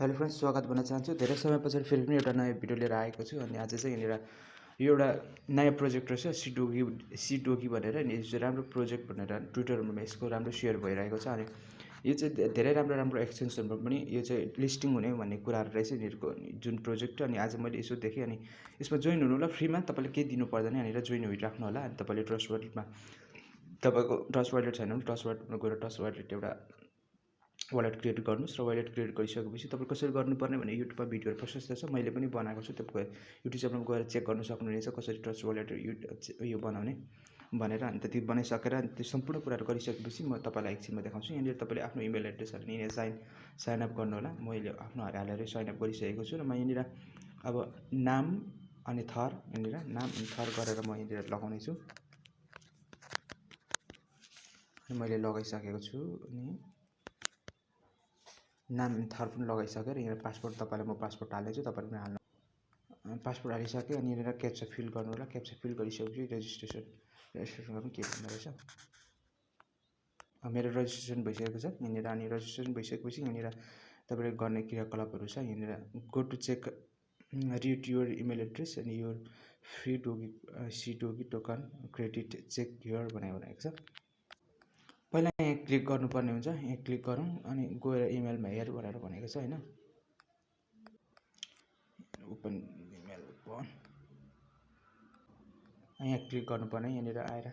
Hello friends, स्वागत भन्न चाहन्छु। धेरै समय पछाडि फेरि पनि एउटा नयाँ भिडियो लिएर आएको छु। अनि आज चाहिँ यहाँनिर यो एउटा नयाँ प्रोजेक्ट रहेछ CDOGE भनेर। अनि यो चाहिँ राम्रो प्रोजेक्ट भनेर ट्विटरमा यसको राम्रो सेयर भइरहेको छ। अनि यो चाहिँ धेरै राम्रो एक्सचेन्जहरूमा पनि यो चाहिँ लिस्टिङ हुने भन्ने कुराहरू रहेछ यिनीहरूको जुन प्रोजेक्ट। अनि आज मैले यसो देखेँ। अनि यसमा जोइन हुनु होला, फ्रीमा तपाईँले केही दिनु पर्दैन, यहाँनिर जोइन भइराख्नु होला। अनि तपाईँले ट्रस्ट वालेटमा तपाईँको ट्रस्ट वालेट छैन भने ट्रस्ट वालेटमा गएर ट्रस्ट वालेट एउटा वालेट क्रिएट गर्नुहोस् र वालेट क्रिएट गरिसकेपछि तपाईँ कसरी गर्नुपर्ने भने युट्युबमा भिडियोहरू प्रशस्त छ, मैले पनि बनाएको छु। तपाईँ युट्युब च्यानलमा गएर चेक गर्न सक्नुहुनेछ कसरी ट्रस्ट वालेट यो बनाउने भनेर। अन्त त्यो बनाइसकेर त्यो सम्पूर्ण कुराहरू गरिसकेपछि म तपाईँलाई एकछिनमा देखाउँछु। यहाँनिर तपाईँले आफ्नो इमेल एड्रेस हाल्ने, यहाँनिर साइन अप गर्नु होला। मैले आफ्नो हालेर साइन अप गरिसकेको छु र म यहाँनिर अब नाम अनि थर, यहाँनिर नाम अनि थर गरेर म यहाँनिर लगाउने छु। मैले लगाइसकेको छु। अनि नाम थर पनि लगाइसकेर यहाँ पासपोर्ट तपाईँलाई म पासपोर्ट हाल्दैछु, तपाईँले पनि हाल्नु। पासपोर्ट हालिसकेँ। अनि यहाँनिर क्याप्चा फिल गर्नु होला। क्याप्चा फिल गरिसकेपछि रेजिस्ट्रेसन गर्नु के भन्नु रहेछ। मेरो रेजिस्ट्रेसन भइसकेको छ यहाँनिर। अनि रेजिस्ट्रेसन भइसकेपछि यहाँनिर तपाईँले गर्ने क्रियाकलापहरू छ। यहाँनिर go to check read your email address अनि your free CDOGE token credit check here भनेको छ। पहिला यहाँ क्लिक गर्नुपर्ने हुन्छ। यहाँ क्लिक गरौँ अनि गएर इमेलमा हेर भनेर भनेको छ हैन। ओपन इमेल ओपन, यहाँ क्लिक गर्नुपर्ने। यहाँनिर आएर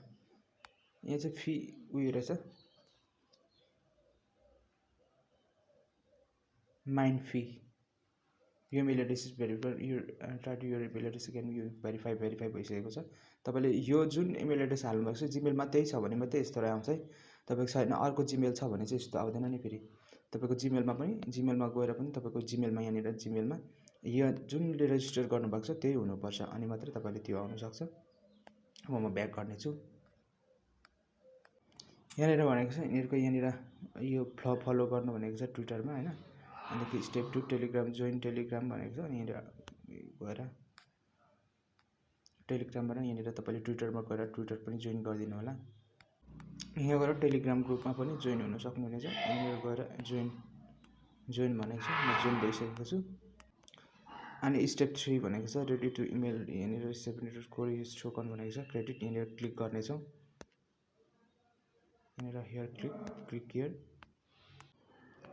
यहाँ चाहिँ फी उयो रहेछ, माइन्ड फी। यो इमेल एड्रेस इज भेरिफाइड, यो try to your email address can यो भेरिफाई भइसकेको छ। तपाईँले यो जुन इमेल एड्रेस हाल्नुभएको छ जिमेलमा त्यही छ भने मात्रै यस्तो आउँछ है। तपाईँको छैन, अर्को जिमेल छ भने चाहिँ यस्तो आउँदैन नि। फेरि तपाईँको जिमेलमा पनि, जिमेलमा गएर पनि तपाईँको जिमेलमा यहाँनिर जिमेलमा यो जुनले रेजिस्टर गर्नुभएको छ त्यही हुनुपर्छ, अनि मात्रै तपाईँले त्यो आउनसक्छ। अब म ब्याक गर्नेछु। यहाँनिर भनेको छ यिनीहरूको यहाँनिर यो फलो गर्नु भनेको छ ट्विटरमा हैन। अनि स्टेप 2 टेलिग्राम जोइन टेलिग्राम भनेको छ। अनि यहाँनिर गएर टेलिग्रामबाट यहाँनिर तपाईँले ट्विटरमा गएर ट्विटर पनि जोइन गरिदिनु होला। यहाँ गएर टेलिग्राम ग्रुपमा पनि जोइन हुन सक्नुहुनेछ। यहाँनिर गएर जोइन भनेको छ, म जोइन भइसकेको छु। अनि स्टेप 3 भनेको छ रेडी टु इमेल, यहाँनिर 7 कोड युज टोकन भनेको छ क्रेडिट। यहाँनिर क्लिक गर्नेछौँ। यहाँनिर हियर क्लिक हियर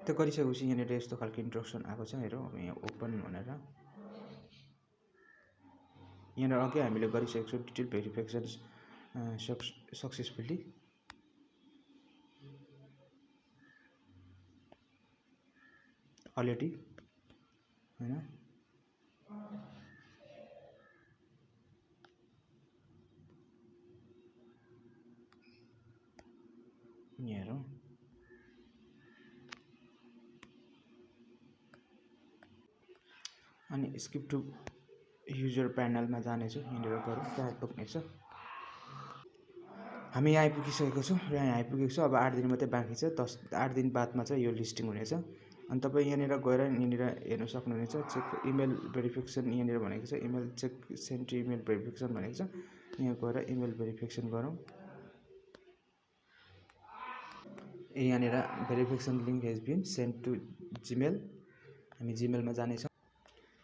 त्यो गरिसकेपछि यहाँनिर यस्तो खालको इन्स्ट्रक्सन आएको छ। हेरौँ यहाँ ओपन भनेर। यहाँनिर अघि हामीले गरिसकेको छु डिटेल भेरिफिकेसन सक्सेसफुली। अलरेडी हैन। यहाँ हेरौँ अनि स्किप टु युजर प्यानलमा जानेछु। यहाँनिर गरौँ कहाँ पुग्नेछ। हामी यहाँ आइपुगिसकेको छौँ र यहाँ आइपुगेको छ। अब 8 दिन मात्रै बाँकी छ। 8 दिन बादमा चाहिँ यो लिस्टिङ हुनेछ। अनि तपाईँ यहाँनिर गएर यहाँनिर हेर्न सक्नुहुनेछ चेक इमेल भेरिफिकेसन। यहाँनिर भनेको छ email check send to email verification भनेको छ। यहाँ गएर इमेल भेरिफिकेसन गरौँ। यहाँनिर verification link has been sent to Gmail, हामी जिमेलमा जानेछौँ।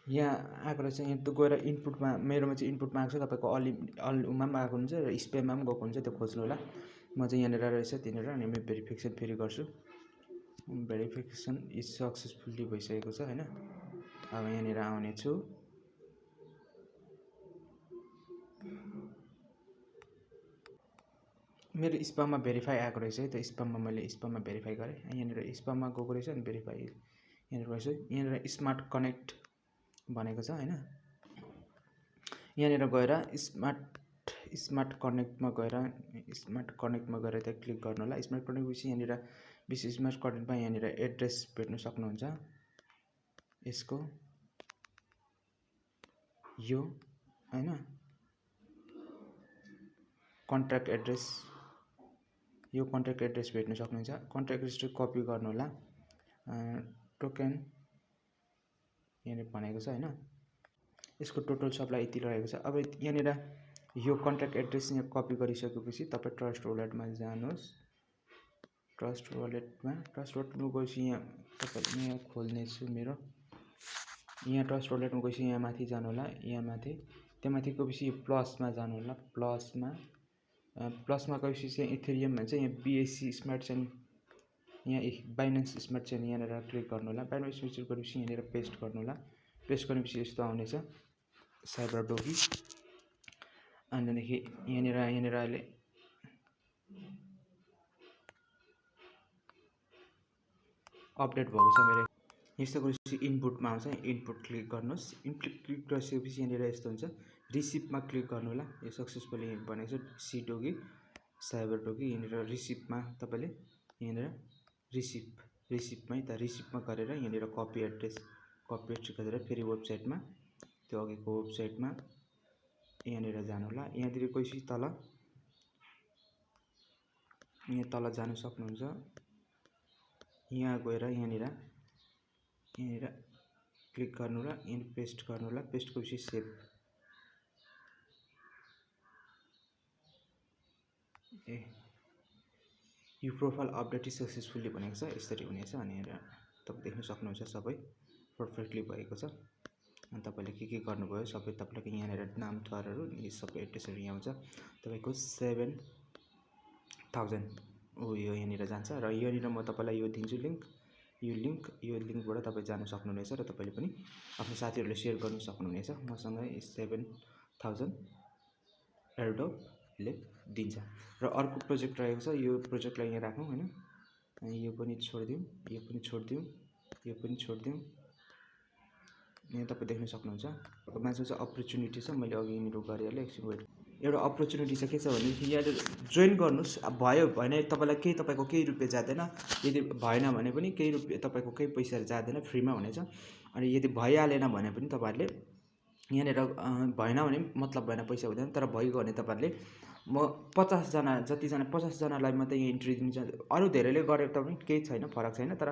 यहाँ आएको रहेछ। यहाँ त गएर इनपुटमा, मेरोमा चाहिँ इनपुटमा आएको छ। तपाईँको अलिमा पनि आएको हुन्छ र स्पेममा पनि गएको हुन्छ, त्यो खोज्नु होला। म चाहिँ यहाँनिर रहेछ त्यहाँनिर। अनि म भेरिफिकेसन फेरि गर्छु। भेरिफिकेसन इज सक्सेसफुल्ली भइसकेको छ हैन। अब यहाँनिर आउने छु। मेरो स्पाममा भेरिफाई आएको रहेछ है। त्यो स्पाममा मैले स्पाममा भेरिफाई गरेँ। यहाँनिर स्पाममा गएको रहेछ अनि भेरिफाई यहाँनिर रहेछ। यहाँनिर स्मार्ट कनेक्ट भनेको छ हैन। यहाँनिर गएर स्मार्ट कनेक्टमा गएर त्यहाँ क्लिक गर्नु होला। स्मार्ट कनेक्टपछि यहाँनिर विशेष स्मार्ट कनेक्टमा यहाँनिर एड्रेस भेट्न सक्नुहुन्छ। यसको यो हैन कन्ट्याक्ट एड्रेस, यो कन्ट्याक्ट एड्रेस भेट्न सक्नुहुन्छ। कन्ट्याक्ट एड्रेस कपी गर्नु होला। टोकन यहाँनिर भनेको छ हैन। यसको टोटल सप्लाई यति रहेको छ। अब यहाँनिर यो कन्ट्याक्ट एड्रेस यहाँ कपी गरिसकेपछि तपाईँ ट्रस्ट वालेटमा जानुहोस्। ट्रस्ट वालेटमा गएपछि यहाँ तपाईँले यहाँ खोल्नेछु मेरो यहाँ ट्रस्ट वालेटमा गएपछि यहाँ माथि जानु होला यहाँ माथि त्यहाँ माथि गएपछि यो प्लसमा जानु होला प्लसमा गएपछि चाहिँ इथेरियम भन्छ यहाँ BSC स्मार्ट चेन यहाँ बाइनेन्स स्मार्ट चेन यहाँनिर क्लिक गर्नु होला बाइनेन्स स्मार्ट चेन गरेपछि यहाँनिर पेस्ट गर्नु होला पेस्ट गरेपछि यस्तो आउनेछ साइबर डोगी अनि त्यहाँदेखि यहाँनिर अहिले अपडेट भएको छ मेरो यस्तो गरेपछि इनपुटमा आउँछ इनपुट क्लिक गर्नुहोस् इनपुट क्लिक गरिसकेपछि यहाँनिर यस्तो हुन्छ रिसिप्टमा क्लिक गर्नु होला यो सक्सेसफुली भनेको छ CDOGE साइबर डोगी यहाँनिर रिसिप्टमा तपाईँले यहाँनिर रिसिप्टमै त रिसिप्टमा गरेर यहाँनिर कपी एड्रेस गरेर फेरि वेबसाइटमा त्यो अघिको वेबसाइटमा यहाँनिर जानु होला यहाँतिर गएपछि यहाँ तल जानु सक्नुहुन्छ यहाँ गएर यहाँनिर क्लिक गर्नु होला यहाँ पेस्ट गर्नु होला पेस्ट गरेपछि सेभ यो प्रोफाइल अपडेट सक्सेसफुली भनेको छ यसरी हुनेछ अनि यहाँ तपाईँ देख्न सक्नुहुन्छ सबै पर्फेक्टली भएको छ अनि तपाईँले के गर्नुभयो सबै तपाईँको यहाँनिर नाम थरहरू यी सबै एड्रेसहरू यहाँ आउँछ तपाईँको 7000 यो यहाँनिर जान्छ र यहाँनिर म तपाईँलाई यो दिन्छु यो लिङ्कबाट तपाईँ जान सक्नुहुनेछ र तपाईँले पनि आफ्नो साथीहरूले सेयर गर्न सक्नुहुनेछ मसँग 7000 एयरड्रपले दिन्छ र अर्को प्रोजेक्ट रहेको छ यो प्रोजेक्टलाई यहाँ राखौँ हैन यो पनि छोडिदिउँ यहाँ तपाईँ देख्न सक्नुहुन्छ मान्छे चाहिँ अपर्च्युनिटी छ मैले अघि यिनीहरू गरिहालेँ एकछिन वेट एउटा अपर्च्युनिटी चाहिँ के छ भनेदेखि यहाँ जोइन गर्नुहोस् भयो भने तपाईँलाई तपाईँको केही रुपियाँ जाँदैन यदि भएन भने पनि केही रुपियाँ तपाईँको केही पैसाहरू जाँदैन फ्रीमा हुनेछ अनि यदि भइहालेन भने पनि तपाईँहरूले यहाँनिर भएन भने मतलब भएन पैसा हुँदैन तर भइगयो भने तपाईँहरूले म 50 जनालाई मात्रै यहाँ इन्ट्री दिन्छ अरू धेरैले गरे पनि केही छैन फरक छैन तर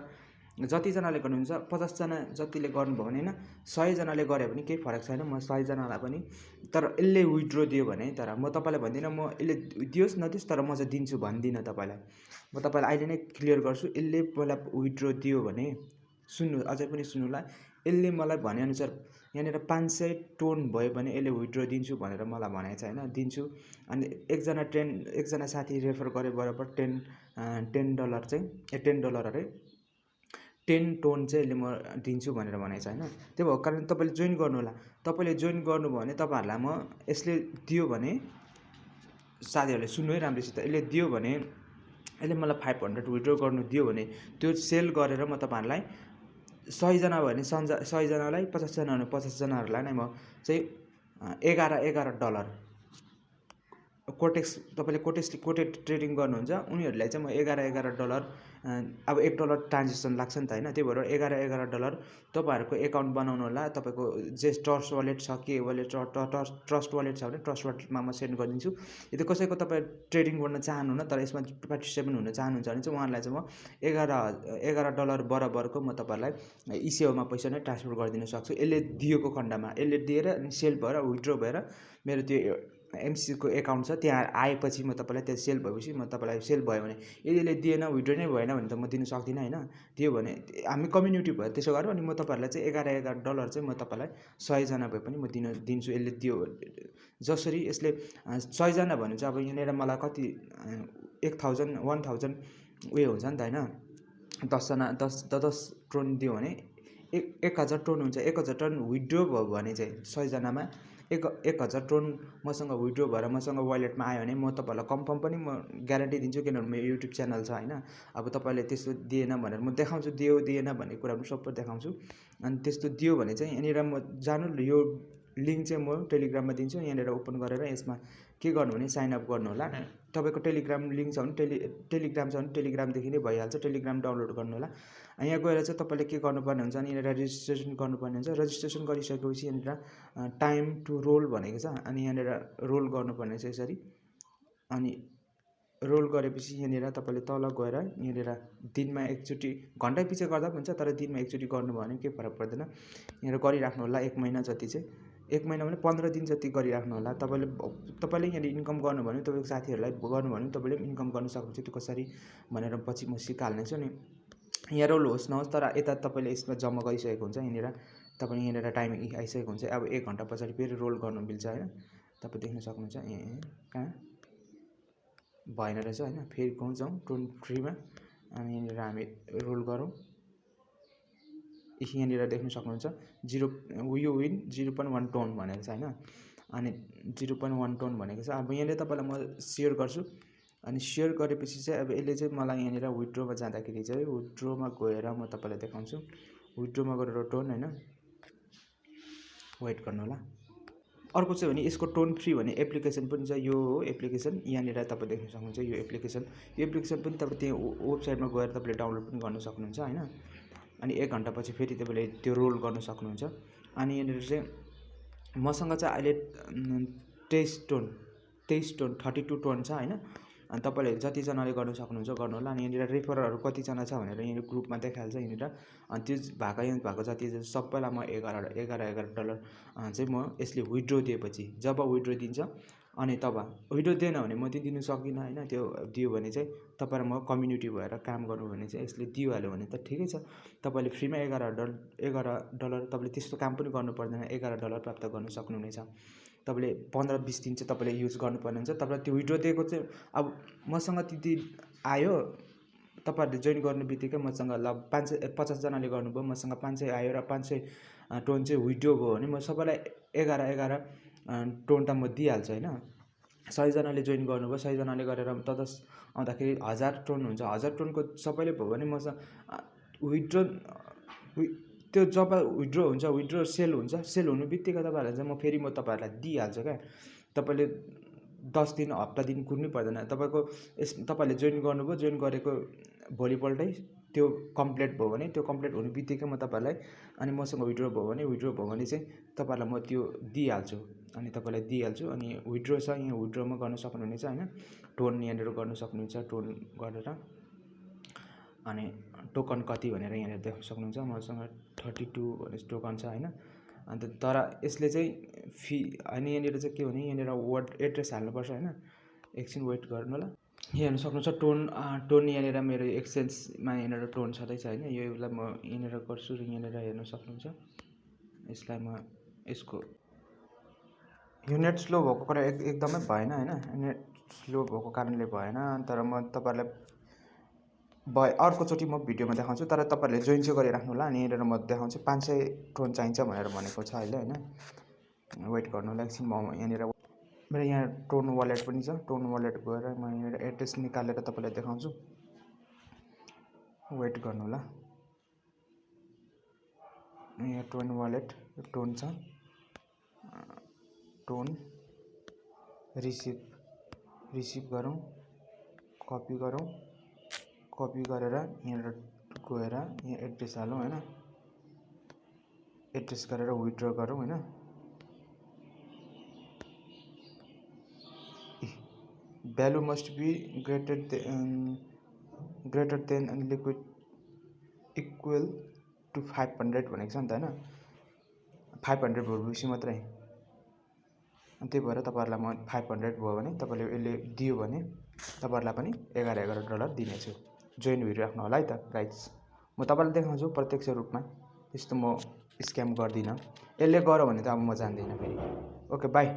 जतिजनाले गर्नुहुन्छ 50 जना जतिले गर्नुभयो भने हैन 100 जनाले गरे भने केही फरक छैन म 100 जनालाई पनि तर यसले विथड्र दियो भने तर म तपाईलाई भन्दिन म यसले दियोस् नदियोस् तर म चाहिँ दिन्छु भन्दिन तपाईलाई म तपाईलाई अहिले नै क्लियर गर्छु यसले मलाई विथड्र दियो भने सुन्नु अझै पनि सुन्नुला यसले मलाई भने अनुसार यहाँनिर 500 टोन भयो भने यसले विथड्र दिन्छु भनेर मलाई भनेको छ हैन दिन्छु अनि एकजना साथी रेफर गरे बराबर $10 चाहिँ $10 अरे 10 टोन चाहिँ यसले म दिन्छु भनेर भनेको छ हैन त्यो भएको कारण तपाईले जोइन गर्नु होला तपाईले जोइन गर्नुभयो भने तपाईहरुलाई म यसले दियो भने साथीहरुले सुन्नु है राम्रैसित यसले दियो भने यसले मलाई 500 विथड्र गर्नु दियो भने त्यो सेल गरेर म तपाईहरुलाई 100 जना भयो भने 100 जनालाई 50 जना भने 50 जनाहरुलाई नै म चाहिँ $11 कोटेक्स तपाईले कोटेड ट्रेडिङ गर्नुहुन्छ उनीहरुलाई चाहिँ म $11 अब $1 ट्रान्जेक्सन लाग्छ नि त हैन त्यही भएर $11 तपाईहरुको अकाउन्ट बनाउनु होला तपाईको जे ट्रस्ट वालेट छ के वालेट ट्रस्ट वालेट छ भने ट्रस्ट वालेटमा म सेन्ड गरिदिन्छु यदि कसैको तपाई ट्रेडिङ गर्न चाहनुहुन्न तर यसमा पार्टिसिपेट हुन चाहनुहुन्छ भने चाहिँ उहाँलाई चाहिँ म $11 बराबरको म तपाईहरुलाई इसेवामा पैसा नै ट्रान्सफर गरिदिन सक्छु यसले दिएको खण्डमा यसले दिएर सेल भएर विथड्र भएर मेरो त्यो एमसी को अकाउन्ट छ त्यहाँ आएपछि म तपाईलाई त्यो सेल भएपछि म तपाईलाई सेल भयो भने यदि यसले दिएन विथड्र नै भएन भने त म दिन सक्दिन हैन दियो भने हामी कम्युनिटी भयो त्यसो गरौँ अनि म तपाईहरुलाई चाहिँ $11 चाहिँ म तपाईलाई 100 जना भए पनि म दिन्छु यसले दियो जसरी यसले 100 जना भने चाहिँ अब यहाँनेर मलाई कति 1000 उयो हुन्छ नि त हैन 10 जना 10 टोन दियो भने 1000 टोन हुन्छ 1000 टोन विथड्र भयो भने चाहिँ 100 जनामा 1000 टोन मसँग विथड्र भएर मसँग वालेटमा आयो भने म तपाईहरुलाई कन्फर्म पनि म ग्यारेन्टी दिन्छु किनभने मेरो युट्युब च्यानल छ हैन अब तपाईले त्यस्तो दिएन भनेर म देखाउँछु दियो दिएन भन्ने कुरा पनि सबै देखाउँछु अनि त्यस्तो दियो भने चाहिँ यहाँनिर म जानु यो लिंक चाहिँ म टेलिग्राममा दिन्छु यहाँनिर ओपन गरेर यसमा के गर्नु भने साइन अप गर्नु होला तपाईको टेलिग्राम लिंक छ भने टेलिग्राम छ भने टेलिग्रामदेखि नै भइहाल्छ टेलिग्राम डाउनलोड गर्नु होला यहाँ गएर चाहिँ तपाईले के गर्नुपर्ने हुन्छ अनि यहाँनिर रेजिस्ट्रेसन गर्नुपर्ने हुन्छ रेजिस्ट्रेसन गरिसकेपछि यहाँनिर टाइम टु रोल भनेको छ अनि यहाँनिर रोल गर्नुपर्ने छ यसरी अनि रोल गरेपछि यहाँनिर तपाईले तल गएर यहाँनिर दिनमा एकचोटी घण्टा पछि गर्दा पनि हुन्छ तर दिनमा एकचोटी गर्नुभयो भने के फरक पर्दैन यहाँनिर गरिराख्नु होला 1 महिना जति चाहिँ 1 महिना भने 15 दिन जति गरिराख्नु होला। तपाईँले यहाँ इन्कम गर्नु भने तपाईँको साथीहरूलाई गर्नु भने तपाईँले इन्कम गर्न सक्नुहुन्छ। त्यो कसरी भनेर पछि म सिकाल्नेछु नि। यहाँ रोल होस् नहोस् तर यता तपाईँले यसमा जम्मा गरिसकेको हुन्छ। यहाँनिर तपाईँ यहाँनिर टाइम आइसकेको हुन्छ। अब 1 घन्टा पछाडि फेरि रोल गर्नु मिल्छ होइन। तपाईँ देख्न सक्नुहुन्छ कहाँ भएन रहेछ होइन। फेरि कहाँ जाउँ टोन फ्रीमा अनि यहाँनिर हामी रोल गरौँ। यहाँनिर देख्न सक्नुहुन्छ यो विन 0.1 टोन भनेको छ होइन। अनि 0.1 टोन भनेको छ। अब यहाँनिर तपाईँलाई म सेयर गर्छु अनि सेयर गरेपछि चाहिँ अब यसले चाहिँ मलाई यहाँनिर विथड्रोमा जाँदाखेरि चाहिँ विथड्रोमा गएर म तपाईँलाई देखाउँछु। विथड्रोमा गरेर टोन होइन वेट गर्नु होला। अर्को चाहिँ भने यसको टोन फ्री भन्ने एप्लिकेसन पनि छ। यो हो एप्लिकेसन। यहाँनिर तपाईँ देख्न सक्नुहुन्छ यो एप्लिकेसन पनि तपाईँ त्यहाँ वेबसाइटमा गएर तपाईँले डाउनलोड पनि गर्न सक्नुहुन्छ होइन। अनि 1 घन्टा पछि फेरि तपाईँले त्यो रोल गर्न सक्नुहुन्छ। अनि यहाँनिर चाहिँ मसँग चाहिँ अहिले 23 टोन 32 टोन छ होइन। अनि तपाईँले जतिजनाले गर्न सक्नुहुन्छ गर्नु होला। अनि यहाँनिर रेफरहरू कतिजना छ भनेर यहाँनिर ग्रुपमा देखाइहाल्छ यहाँनिर। अनि त्यो भएको जति सबैलाई म $11 चाहिँ म यसले विथड्रो दिएपछि जब विथड्रो दिन्छ अनि तब विथड्रो दिएन भने म त्यो दिनु सकिनँ होइन। त्यो दियो भने चाहिँ तपाईँ र म कम्युनिटी भएर काम गर्नु भने चाहिँ यसले दिइहाल्यो भने त ठिकै छ। तपाईँले फ्रीमा $11 तपाईँले त्यस्तो काम पनि गर्नु पर्दैन। $11 प्राप्त गर्न सक्नुहुनेछ। तपाईँले 15-20 दिन चाहिँ तपाईँले युज गर्नुपर्ने हुन्छ। तपाईँलाई त्यो विथड्रो दिएको चाहिँ अब मसँग त्यति आयो। तपाईँहरूले जोइन गर्ने बित्तिकै मसँग ल 50 जनाले गर्नुभयो मसँग 500 आयो र 500 टोन चाहिँ विथड्रो भयो भने म सबैलाई 11 टोन त म दिइहाल्छु होइन। 100 जनाले जोइन गर्नुभयो 100 जनाले गरेर तदस आउँदाखेरि 1000 टोन हुन्छ। 1000 टोनको सबैले भयो भने मसँग विथड्रो त्यो जब विथड्रो हुन्छ विथड्रो सेल हुन्छ। सेल हुनु बित्तिकै तपाईँहरूलाई चाहिँ म तपाईँहरूलाई दिइहाल्छु क्या। तपाईँले 10 दिन हप्ता दिन कुर्नै पर्दैन। तपाईँहरूले जोइन गर्नुभयो जोइन गरेको भोलिपल्टै त्यो कम्प्लिट भयो भने त्यो कम्प्लिट हुनु बित्तिकै म तपाईँहरूलाई अनि मसँग विथड्रो भयो भने चाहिँ तपाईँहरूलाई म त्यो दिइहाल्छु। अनि तपाईँलाई दिइहाल्छु। अनि विथड्रो छ यहाँ विथड्रोमा गर्न सक्नुहुनेछ होइन। टोन यहाँनिर गर्न सक्नुहुन्छ। टोन गरेर अनि टोकन कति भनेर यहाँनिर देख्न सक्नुहुन्छ। मसँग 32 भन्ने टोकन छ होइन। अन्त तर यसले चाहिँ फी अनि यहाँनिर चाहिँ के भने यहाँनिर वर्ड एड्रेस हाल्नुपर्छ होइन। एकछिन वेट गर्नु होला। यहाँ हेर्न सक्नुहुन्छ टोन यहाँनिर मेरो एक्सचेन्जमा यहाँनिर टोन छँदैछ होइन। योलाई म यहाँनिर गर्छु र यहाँनिर हेर्न सक्नुहुन्छ। यसलाई म यसको यो नेट स्लो भएको कुरा एकदमै भएन होइन। नेट स्लो भएको कारणले भएन। तर म तपाईँहरूलाई अर्कोचोटि म भिडियोमा देखाउँछु। तर तपाईँहरूले जोइन चाहिँ गरिराख्नु होला। अनि यहाँनिर म देखाउँछु 500 टोन चाहिन्छ भनेर भनेको छ अहिले होइन। वेट गर्नु होला एकछिन। म यहाँनिर मेरो यहाँ टोन वालेट पनि छ। टोन वालेट गएर म यहाँनिर एड्रेस निकालेर तपाईँलाई देखाउँछु। वेट गर्नु होला। यहाँ टोन वालेट टोन छ। टोन रिसिभ गरौँ कपी गरेर यहाँनिर गएर यहाँ एड्रेस हालौँ होइन। एड्रेस गरेर विथड्रो गरौँ होइन। Value must be greater than liquid equal to 500 भनेको छ नि त होइन। 500 भएपछि मात्रै। त्यही भएर तपाईँहरूलाई म 500 भयो भने तपाईँले यसले दियो भने तपाईँहरूलाई पनि $11 दिनेछु। जोइन भइराख्नु होला है त गाइज। म तपाईँलाई देखाउँछु प्रत्यक्ष रूपमा। त्यस्तो म स्क्याम गर्दिनँ। यसले गर्यो भने त अब म जान्दिनँ फेरि। Okay by.